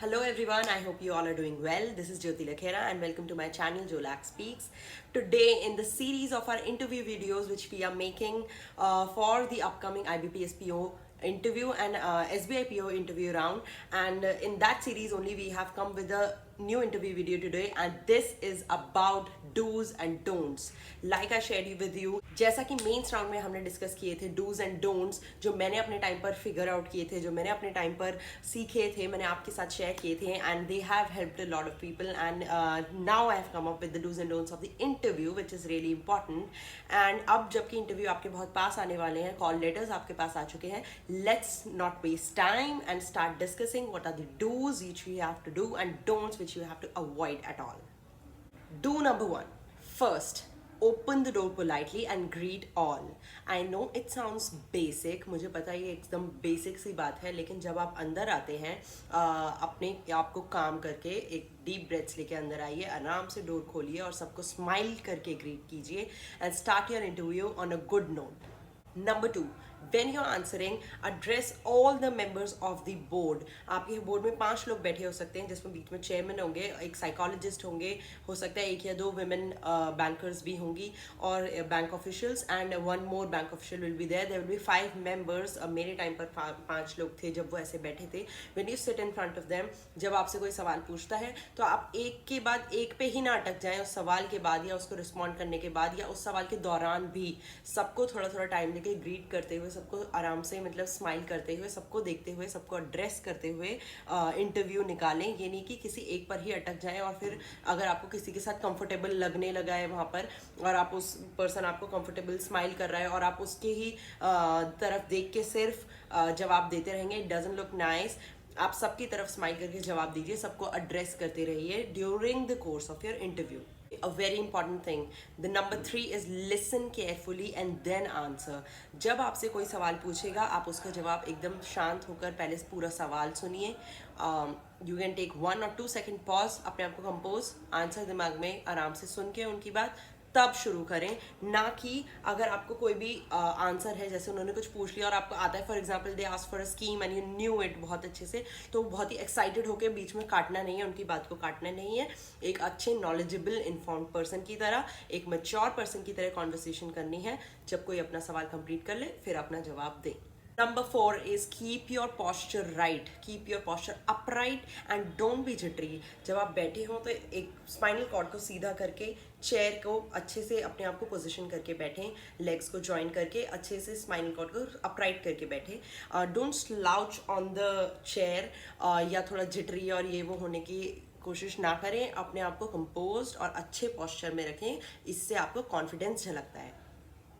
Hello everyone, I hope you all are doing well. This is Jyoti Lakhera and welcome to my channel Jolak Speaks. Today in the series of our interview videos which we are making for the upcoming IBPSPO interview and SBI PO interview round, and in that series only we have come with a new interview video today, and this is about do's and don'ts. Like I shared with you, जैसा कि mains round में हमने discuss किए थे dos and don'ts, जो मैंने अपने time पर फिगर आउट किए थे, जो मैंने अपने टाइम पर सीखे थे, मैंने आपके साथ शेयर किए थे, and they have helped a lot of people. And now I have come up with the dos and don'ts of the interview which is really important. And अब जबकि इंटरव्यू आपके बहुत पास आने वाले हैं, कॉल लेटर्स आपके पास आ चुके हैं, let's not waste time and start discussing what are the dos which you have to do and don'ts which you have to avoid at all. Do number one. First, open the door politely and greet all. I know it sounds basic, मुझे पता है ये एकदम basic सी बात है, लेकिन जब आप अंदर आते हैं अपने आप को काम करके एक डीप ब्रेथ्स लेके अंदर आइए, आराम से डोर खोलिए और सबको स्माइल करके ग्रीट कीजिए and start your interview on a good note. Number two, when you're answering, address all the members of the board. आपके बोर्ड में 5 लोग बैठे हो सकते हैं, जिसमें बीच में चेयरमैन होंगे, एक साइकोलॉजिस्ट होंगे, हो सकता है 1 या 2 वुमेन बैंकर्स भी होंगी और bank officials, and 1 more bank official will be there. There will be 5 members. मेरे टाइम पर 5 लोग थे जब वो ऐसे बैठे थे. When you sit in front of them, जब आपसे कोई सवाल पूछता है तो आप एक के बाद एक पे ही ना अटक जाएं. उस सवाल के बाद या उसको रिस्पॉन्ड करने के बाद या उस सवाल के दौरान भी सबको थोड़ा थोड़ा टाइम लेके ग्रीट करते हुए, सबको आराम से मतलब स्माइल करते हुए, सबको देखते हुए, सबको एड्रेस करते हुए इंटरव्यू निकालें. ये नहीं कि किसी एक पर ही अटक जाएं और फिर अगर आपको किसी के साथ कंफर्टेबल लगने लगा है वहाँ पर और आप उस पर्सन आपको कंफर्टेबल स्माइल कर रहा है और आप उसके ही तरफ देख के सिर्फ जवाब देते रहेंगे, इट डजंट लुक नाइस. आप सबकी तरफ स्माइल करके जवाब दीजिए, सबको एड्रेस करते रहिए during the course of your interview. A very important thing. The number 3 is listen carefully and then answer. जब आपसे कोई सवाल पूछेगा, आप उसका जवाब एकदम शांत होकर पहले पूरा सवाल सुनिए. You can take 1 or 2 second pause, अपने आप को कंपोज, आंसर दिमाग में आराम से सुन के उनकी बात तब शुरू करें. ना कि अगर आपको कोई भी आंसर है, जैसे उन्होंने कुछ पूछ लिया और आपको आता है, for example they ask for a scheme and you knew it बहुत अच्छे से, तो बहुत ही एक्साइटेड होकर बीच में काटना नहीं है, उनकी बात को काटना नहीं है. एक अच्छे नॉलेजेबल इन्फॉर्म्ड पर्सन की तरह, एक मैच्योर पर्सन की तरह कॉन्वर्सेशन करनी है. जब कोई अपना सवाल कंप्लीट कर ले फिर अपना जवाब दें. Number 4 is keep your posture right. Keep your posture upright and don't be jittery. जब आप बैठे हो तो एक स्पाइनल कॉर्ड को सीधा करके चेयर को अच्छे से अपने आप को पोजीशन करके बैठें, लेग्स को जॉइन करके अच्छे से स्पाइनल कॉर्ड को अपराइट करके बैठें. Don't slouch on the chair या थोड़ा जिटरी और ये वो होने की कोशिश ना करें. अपने आप को कंपोज्ड और अच्छे पोस्चर में रखें, इससे आपको कॉन्फिडेंस झलकता है.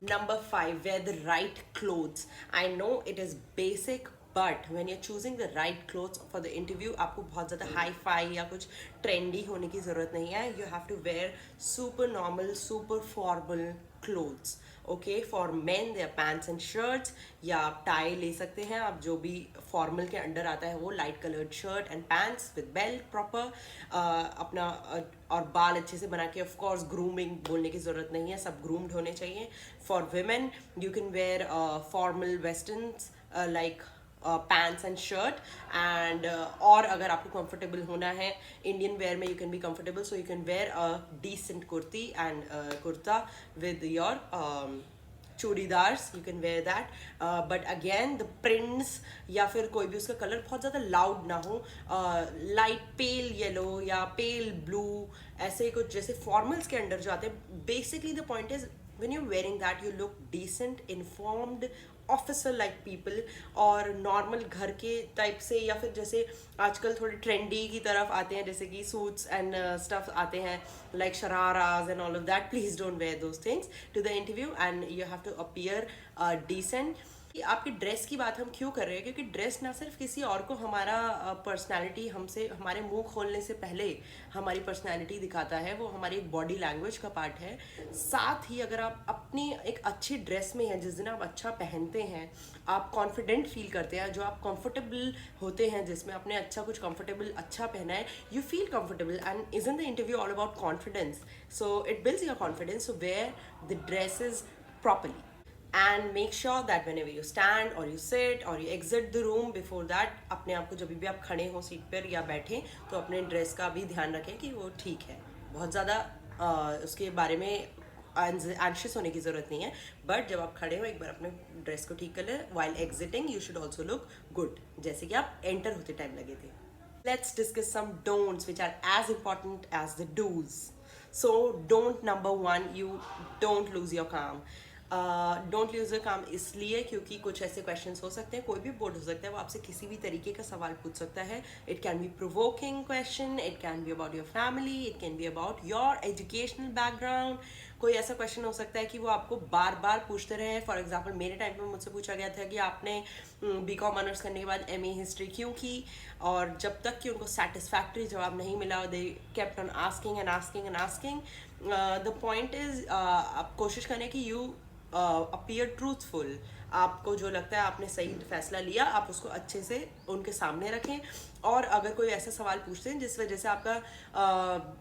Number 5, wear the right clothes. I know it is basic, but when you're choosing the right clothes for the interview, आपको बहुत ज़्यादा हाई फाई या कुछ ट्रेंडी होने की ज़रूरत नहीं है. You have to wear super normal, super formal clothes. Okay, for men they are pants and shirts, या आप टाई ले सकते हैं. आप जो भी फॉर्मल के अंडर आता है वो light coloured shirt and pants with belt proper, अपना और बाल अच्छे से बना के. ऑफ कोर्स ग्रूमिंग बोलने की ज़रूरत नहीं है, सब ग्रूम्ड होने चाहिए. For women you can wear formal westerns like pants and shirt and और अगर आपको कंफर्टेबल होना है इंडियन वेयर में, you can be comfortable, so you can wear a decent kurti and kurta with your churidars, you can wear that. But again the prints या फिर कोई भी उसका कलर बहुत ज़्यादा लाउड ना हो, लाइट पेल येलो या पेल ब्लू, ऐसे कुछ जैसे फॉर्मल्स के अंडर जो आते हैं. Basically the point is when you're wearing that you look decent, informed, officer like people, और नॉर्मल घर के टाइप से या फिर जैसे आजकल थोड़े ट्रेंडी की तरफ आते हैं, जैसे कि सूट्स एंड स्टफ आते हैं like shararas and all of that. Please don't wear those things to the interview and you have to appear decent. आपकी ड्रेस की बात हम क्यों कर रहे हैं, क्योंकि ड्रेस ना सिर्फ किसी और को हमारा पर्सनालिटी, हमसे हमारे मुंह खोलने से पहले हमारी पर्सनालिटी दिखाता है, वो हमारी एक बॉडी लैंग्वेज का पार्ट है. साथ ही अगर आप अपनी एक अच्छी ड्रेस में हैं, जिस दिन आप अच्छा पहनते हैं, आप कॉन्फिडेंट फील करते हैं, जो आप कंफर्टेबल होते हैं, जिसमें आपने अच्छा कुछ कंफर्टेबल अच्छा पहना है, you feel comfortable and isn't the interview all about confidence. So it builds your confidence. So wear the dresses properly. And make sure that whenever you stand और यू सिट और you exit the room, before that अपने आप को जब भी आप खड़े हों सीट पर या बैठे तो अपने ड्रेस का भी ध्यान रखें कि वो ठीक है। बहुत ज़्यादा उसके बारे में एंशियस होने की ज़रूरत नहीं है, बट जब आप खड़े हो एक बार अपने ड्रेस को ठीक कर लें। While exiting you should also look good, जैसे कि आप एंटर होते टाइम लगे थे। Let's discuss some don'ts which are as important as the do's. So, don't number one, you don't lose your calm. Don't lose your काम इसलिए क्योंकि कुछ ऐसे क्वेश्चंस हो सकते हैं, कोई भी बोर्ड हो सकता है, वो आपसे किसी भी तरीके का सवाल पूछ सकता है। It can be provoking question, it can be about your family, it can be about your educational background. कोई ऐसा क्वेश्चन हो सकता है कि वो आपको बार बार पूछते रहे। फॉर एग्जाम्पल मेरे टाइम पे मुझसे पूछा गया था कि आपने बीकॉम ऑनर्स करने के बाद एमए हिस्ट्री क्यों की, और जब तक कि उनको सेटिस्फैक्ट्री जवाब नहीं मिला, they kept on asking and asking and asking. The point is आप कोशिश करें कि यू अपीयर ट्रूथफुल। आपको जो लगता है आपने सही फैसला लिया, आप उसको अच्छे से उनके सामने रखें। और अगर कोई ऐसा सवाल पूछते हैं जिस वजह से आपका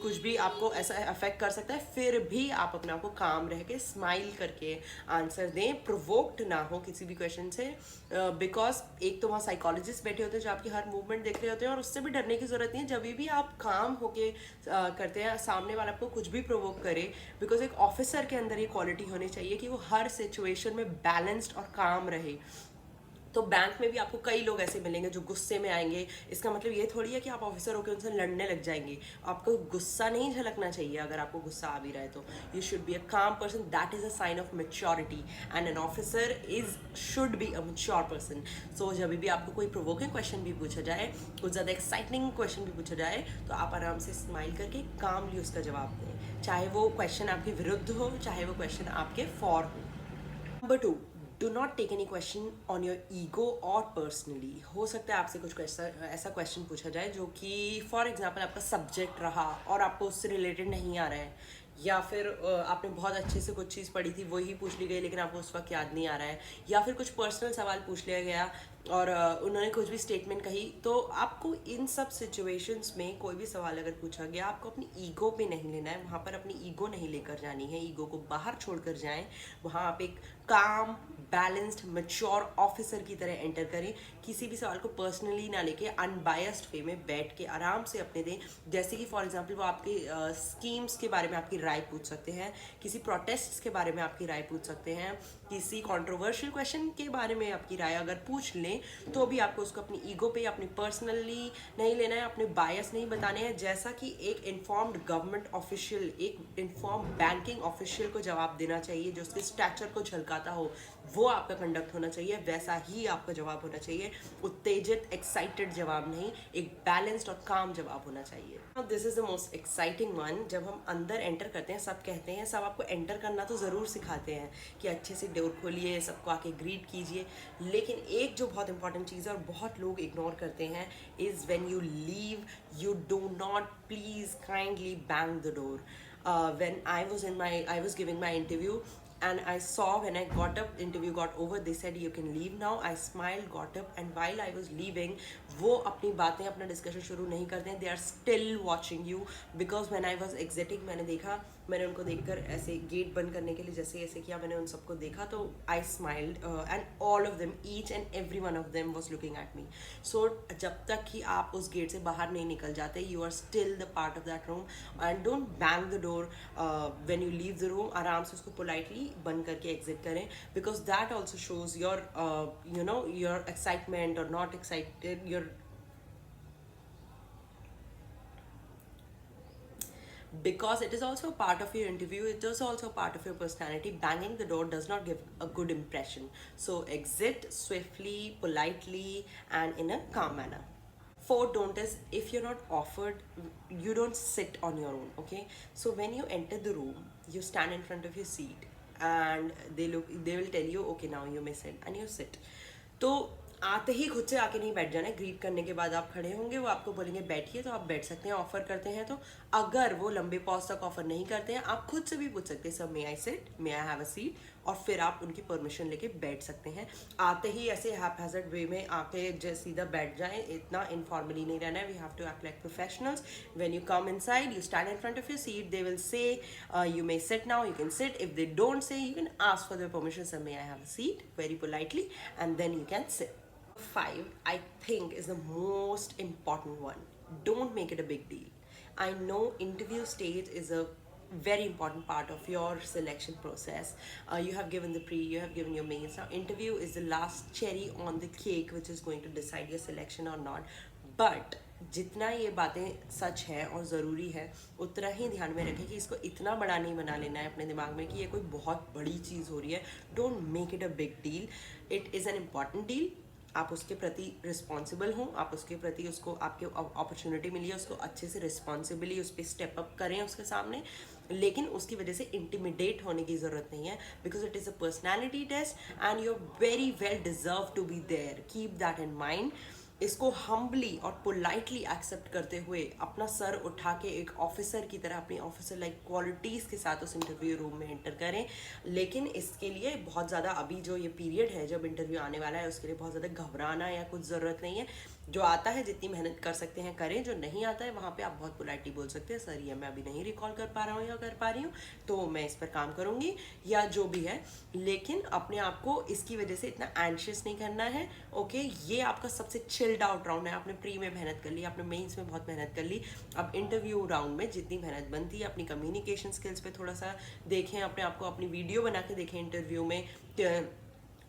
कुछ भी आपको ऐसा अफेक्ट कर सकता है, फिर भी आप अपने आप को काम रह के स्माइल करके आंसर दें, प्रोवोक्ड ना हो किसी भी क्वेश्चन से। बिकॉज एक तो वहाँ साइकोलॉजिस्ट बैठे होते हैं जो आपकी हर मूवमेंट देख रहे होते हैं, और उससे भी डरने की जरूरत नहीं है। जब भी आप काम होके करते हैं, सामने वाला आपको कुछ भी प्रोवोक करे, बिकॉज एक ऑफिसर के अंदर ये क्वालिटी होनी चाहिए कि वो हर सिचुएशन में बैलेंस्ड और काम रहे। तो बैंक में भी आपको कई लोग ऐसे मिलेंगे जो गुस्से में आएंगे। इसका मतलब ये थोड़ी है कि आप ऑफिसर होकर उनसे लड़ने लग जाएंगे। आपको गुस्सा नहीं झलकना चाहिए। अगर आपको गुस्सा आ भी रहा है तो you should be a calm person, that is a sign of maturity, and an officer is should be a mature person. So जब भी आपको कोई प्रोवोकिंग क्वेश्चन भी पूछा जाए, कुछ ज़्यादा एक्साइटिंग क्वेश्चन भी पूछा जाए, तो आप आराम से स्माइल करके कामली उसका जवाब दें, चाहे वो क्वेश्चन आपके विरुद्ध हो, चाहे वो क्वेश्चन आपके फॉर हो। Number 2, do not take any question on your ego और पर्सनली। हो सकता है आपसे कुछ ऐसा क्वेश्चन पूछा जाए जो कि फॉर एग्जाम्पल आपका सब्जेक्ट रहा और आपको उससे रिलेटेड नहीं आ रहा है, या फिर आपने बहुत अच्छे से कुछ चीज़ पढ़ी थी, वही पूछ ली गई लेकिन आपको उस वक्त याद नहीं आ रहा है, या फिर कुछ पर्सनल सवाल पूछ लिया गया और उन्होंने कुछ भी स्टेटमेंट कही। तो आपको इन सब सिचुएशंस में कोई भी सवाल अगर पूछा गया, आपको अपनी ईगो पे नहीं लेना है, वहाँ पर अपनी ईगो नहीं लेकर जानी है। ईगो को बाहर छोड़कर जाएं, वहाँ आप एक काम, बैलेंस्ड, मैच्योर ऑफिसर की तरह एंटर करें। किसी भी सवाल को पर्सनली ना लेके अनबायस्ड वे में बैठ के आराम से अपने दें। जैसे कि फॉर एग्जांपल वो आपके स्कीम्स के बारे में आपकी राय पूछ सकते हैं, किसी प्रोटेस्ट्स के बारे में आपकी राय पूछ सकते हैं, किसी कंट्रोवर्शियल क्वेश्चन के बारे में आपकी राय अगर पूछ लें, तो भी आपको उसको अपनी ईगो पे, अपनी पर्सनली नहीं लेना है, अपने बायस नहीं बताने हैं। जैसा कि एक इन्फॉर्म्ड गवर्नमेंट ऑफिशियल, एक इन्फॉर्म्ड बैंकिंग ऑफिशियल को जवाब देना चाहिए, जो उसके स्टैचर को झलकाता हो, वो आपका कंडक्ट होना चाहिए, वैसा ही आपका जवाब होना चाहिए। उत्तेजित, एक्साइटेड जवाब नहीं, एक बैलेंस्ड और काम जवाब होना चाहिए। This is the most exciting one. जब हम अंदर एंटर करते हैं, सब कहते हैं, सब आपको एंटर करना तो ज़रूर सिखाते हैं कि अच्छे से डोर खोलिए, सबको आके ग्रीट कीजिए, लेकिन एक जो बहुत इंपॉर्टेंट चीज़ है और बहुत लोग इग्नोर करते हैं, is when you leave, you do not please kindly bang the door. When I was giving my interview, and I saw when I got up, interview got over, they said you can leave now. I smiled, got up, and while I was leaving, वो अपनी बातें, अपना discussion शुरू नहीं करते हैं, they are still watching you, because when I was exiting, मैंने देखा, मैंने उनको देखकर ऐसे गेट बंद करने के लिए जैसे ऐसे किया, मैंने उन सबको देखा, तो I smiled and all of them, each and every one of them was looking at me. So जब तक कि आप उस गेट से बाहर नहीं निकल जाते, you are still the part of that room, and don't bang the door when you leave the room. आराम से उसको पोलाइटली बंद करके एग्जिट करें, because that also shows your your excitement और not excited, your, because it is also a part of your interview, it is also a part of your personality. Banging the door does not give a good impression. So exit swiftly, politely, and in a calm manner. Fourth don't is, if you're not offered, you don't sit on your own. Okay, so when you enter the room, you stand in front of your seat and they will tell you, okay, now you may sit, and you sit. तो आते ही खुद से आके नहीं बैठ जाना है। Greet करने के बाद आप खड़े होंगे, वो आपको बोलेंगे बैठिए, तो आप बैठ सकते हैं। ऑफर करते हैं तो, अगर वो लंबे पॉज तक ऑफर नहीं करते हैं, आप खुद से भी पूछ सकते हैं, sir may I sit, may I have a seat, और फिर आप उनकी परमिशन लेके बैठ सकते हैं। आते ही ऐसे हैपहैज़र्ड वे में आके जैसे सीधा बैठ जाएं, इतना इनफॉर्मली नहीं रहना है। We have to act like professionals. When you come inside, you stand in front of your seat, they will say you may sit now, you can sit. If they don't say, you can ask for their permission, sir, may I have a seat, very politely, and then you can sit. 5, I think, is the most important one. Don't make it a big deal. I know interview stage is a very important part of your selection process. You have given the pre, you have given your mains. Now interview is the last cherry on the cake which is going to decide your selection or not. But जितना ये बातें सच है और ज़रूरी है, उतना ही ध्यान में रखें कि इसको इतना बड़ा नहीं बना लेना है अपने दिमाग में कि ये कोई बहुत बड़ी चीज़ हो रही है. Don't make it a big deal. It is an important deal. आप उसके प्रति रिस्पॉन्सिबल हों, आप उसके प्रति, उसको आपके अपॉर्चुनिटी मिली है, उसको अच्छे से रिस्पॉन्सिबली उस पर स्टेप अप करें उसके सामने. लेकिन उसकी वजह से इंटिमिडेट होने की ज़रूरत नहीं है, because it is a personality test and you are very well deserve to be there. Keep that in mind. इसको हम्बली और पोलाइटली एक्सेप्ट करते हुए अपना सर उठा के एक ऑफिसर की तरह अपनी ऑफिसर लाइक क्वालिटीज़ के साथ उस इंटरव्यू रूम में एंटर करें. लेकिन इसके लिए बहुत ज़्यादा अभी जो ये पीरियड है जब इंटरव्यू आने वाला है, उसके लिए बहुत ज़्यादा घबराना या कुछ ज़रूरत नहीं है. जो आता है जितनी मेहनत कर सकते हैं करें, जो नहीं आता है वहाँ पे आप बहुत पोलाइटली बोल सकते हैं, सर ये मैं अभी नहीं रिकॉल कर पा रहा हूँ या कर पा रही हूँ, तो मैं इस पर काम करूँगी या जो भी है. लेकिन अपने आप को इसकी वजह से इतना एंशियस नहीं करना है. ओके, ये आपका सबसे चिल्ड आउट राउंड है. आपने प्री में मेहनत कर ली, आपने मेंस में बहुत मेहनत कर ली. अब इंटरव्यू राउंड में जितनी मेहनत बनती है, अपनी कम्युनिकेशन स्किल्स पे थोड़ा सा देखें, अपने आप को अपनी वीडियो बना के देखें इंटरव्यू में.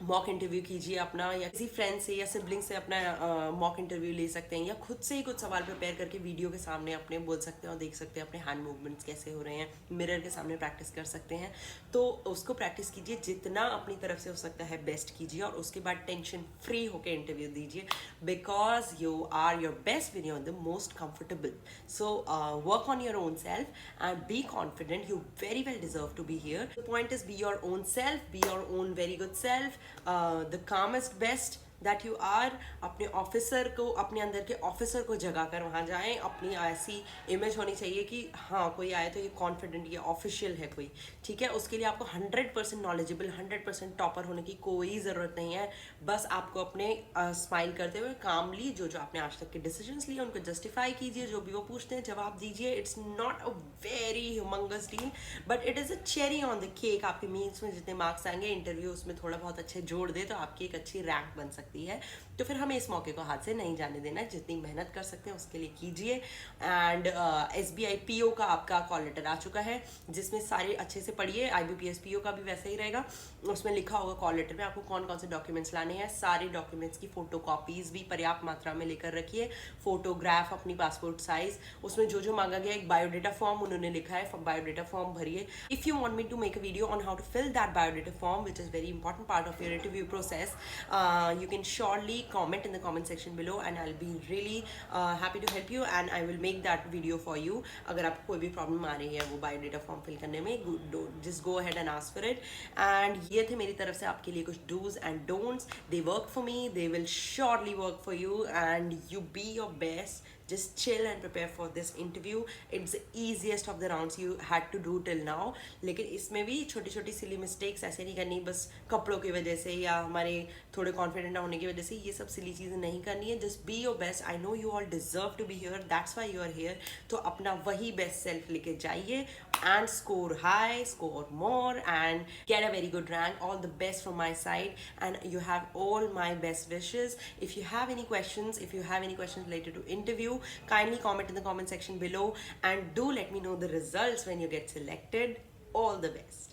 मॉक इंटरव्यू कीजिए अपना, या किसी फ्रेंड से या सिबलिंग से अपना मॉक इंटरव्यू ले सकते हैं, या खुद से ही कुछ सवाल प्रिपेयर करके वीडियो के सामने अपने बोल सकते हैं और देख सकते हैं अपने हैंड मूवमेंट्स कैसे हो रहे हैं. मिरर के सामने प्रैक्टिस कर सकते हैं. तो उसको प्रैक्टिस कीजिए, जितना अपनी तरफ से हो सकता है बेस्ट कीजिए, और उसके बाद टेंशन फ्री होकर इंटरव्यू दीजिए, because you are your best when you're the most comfortable. So work on your own self and be confident. You very well deserve to be here. The point is, be your own self, be your own very good self. The calmest best that you are. अपने officer को, अपने अंदर के officer को जगा कर वहाँ जाएं. अपनी ऐसी इमेज होनी चाहिए कि हाँ कोई आए तो ये कॉन्फिडेंट, ये ऑफिशियल है कोई. ठीक है, उसके लिए आपको 100% नॉलेजेबल, 100% टॉपर होने की कोई ज़रूरत नहीं है. बस आपको अपने स्माइल करते हुए कामली जो जो आपने आज तक के डिसीजंस लिए उनको जस्टिफाई कीजिए. जो भी वो पूछते हैं जवाब दीजिए. It's not a very humongous deal, but it is a cherry on the cake. आपके मीन्स में जितने मार्क्स आएंगे, इंटरव्यू उसमें थोड़ा बहुत अच्छे जोड़ दे तो आपकी एक अच्छी रैंक बन सकती है. तो फिर हमें इस मौके को हाथ से नहीं जाने देना है. जितनी मेहनत कर सकते हैं उसके लिए कीजिए. एंड SBI PO का आपका कॉल लेटर आ चुका है, जिसमें सारे अच्छे से पढ़िए. IBPS PO का भी वैसे ही रहेगा. उसमें लिखा होगा कॉल लेटर में आपको कौन कौन से डॉक्यूमेंट्स लाने हैं. सारे डॉक्यूमेंट्स की फोटो कॉपीज भी पर्याप्त मात्रा में लेकर रखिए. फोटोग्राफ, अपनी पासपोर्ट साइज, उसमें जो जो मांगा गया. एक बायोडेटा फॉर्म उन्होंने लिखा है, बायोडेटा फॉर्म भरिए. If you want me to make a video on how to fill that biodata form, which is very important part of your interview process, you can surely comment in the comment section below and I'll be really happy to help you and I will make that video for you. अगर आपको कोई भी problem आ रही है वो biodata form fill करने में, just go ahead and ask for it. And ये थे मेरी तरफ से आपके लिए कुछ do's and don'ts. They work for me, they will surely work for you, and you be your best. Just chill and prepare for this interview. It's the easiest of the rounds you had to do till now. लेकिन इसमें भी छोटी छोटी silly mistakes ऐसे नहीं करनी बस कपड़ों की वजह से या हमारे थोड़े कॉन्फिडेंट ना होने की वजह से. ये सब सिली चीज़ें नहीं करनी है. Just be your best. I know you all deserve to be here, that's why you are here. तो अपना वही बेस्ट सेल्फ लेके जाइए and score high, score more, and get a very good rank. All the best from my side, and you have all my best wishes. If you have any questions, related to interview, kindly comment in the comment section below, and do let me know the results when you get selected. All the best.